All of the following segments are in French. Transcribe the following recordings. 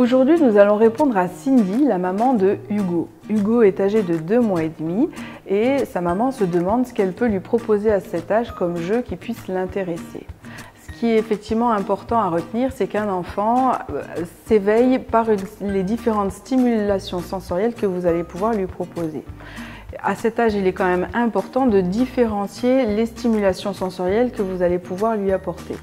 Aujourd'hui, nous allons répondre à Cindy, la maman de Hugo. Hugo est âgé de 2 mois et demi et sa maman se demande ce qu'elle peut lui proposer à cet âge comme jeu qui puisse l'intéresser. Ce qui est effectivement important à retenir, c'est qu'un enfant s'éveille par les différentes stimulations sensorielles que vous allez pouvoir lui proposer. À cet âge, il est quand même important de différencier les stimulations sensorielles que vous allez pouvoir lui apporter.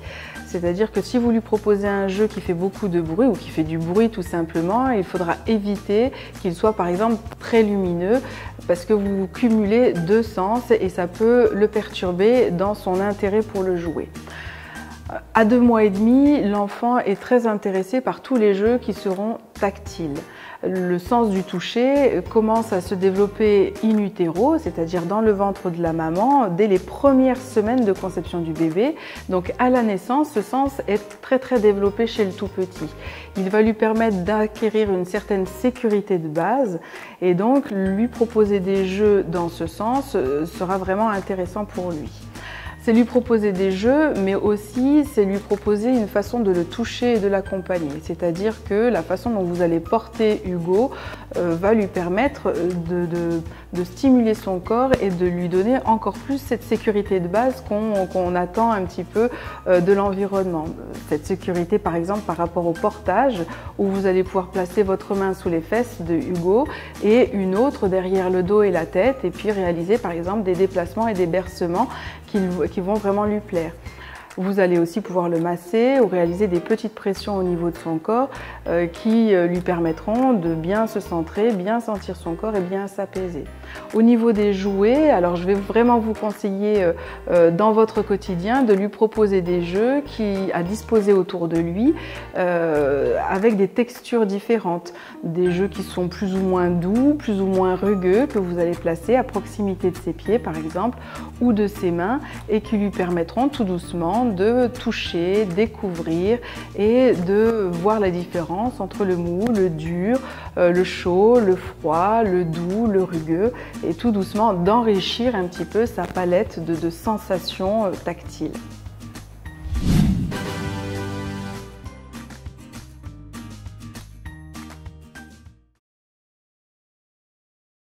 C'est-à-dire que si vous lui proposez un jeu qui fait beaucoup de bruit ou qui fait du bruit tout simplement, il faudra éviter qu'il soit par exemple très lumineux parce que vous cumulez deux sens et ça peut le perturber dans son intérêt pour le jouer. À 2 mois et demi, l'enfant est très intéressé par tous les jeux qui seront tactiles. Le sens du toucher commence à se développer in utero, c'est-à-dire dans le ventre de la maman, dès les premières semaines de conception du bébé. Donc à la naissance, ce sens est très développé chez le tout petit. Il va lui permettre d'acquérir une certaine sécurité de base et donc lui proposer des jeux dans ce sens sera vraiment intéressant pour lui. C'est lui proposer des jeux, mais aussi c'est lui proposer une façon de le toucher et de l'accompagner. C'est-à-dire que la façon dont vous allez porter Hugo va lui permettre de stimuler son corps et de lui donner encore plus cette sécurité de base qu'on attend un petit peu de l'environnement. Cette sécurité par exemple par rapport au portage, où vous allez pouvoir placer votre main sous les fesses de Hugo et une autre derrière le dos et la tête, et puis réaliser par exemple des déplacements et des bercements qui vont vraiment lui plaire. Vous allez aussi pouvoir le masser ou réaliser des petites pressions au niveau de son corps qui lui permettront de bien se centrer, bien sentir son corps et bien s'apaiser. Au niveau des jouets, alors je vais vraiment vous conseiller dans votre quotidien de lui proposer des jeux à disposer autour de lui avec des textures différentes. Des jeux qui sont plus ou moins doux, plus ou moins rugueux, que vous allez placer à proximité de ses pieds par exemple ou de ses mains et qui lui permettront tout doucement de toucher, découvrir et de voir la différence entre le mou, le dur, le chaud, le froid, le doux, le rugueux et tout doucement d'enrichir un petit peu sa palette de sensations tactiles.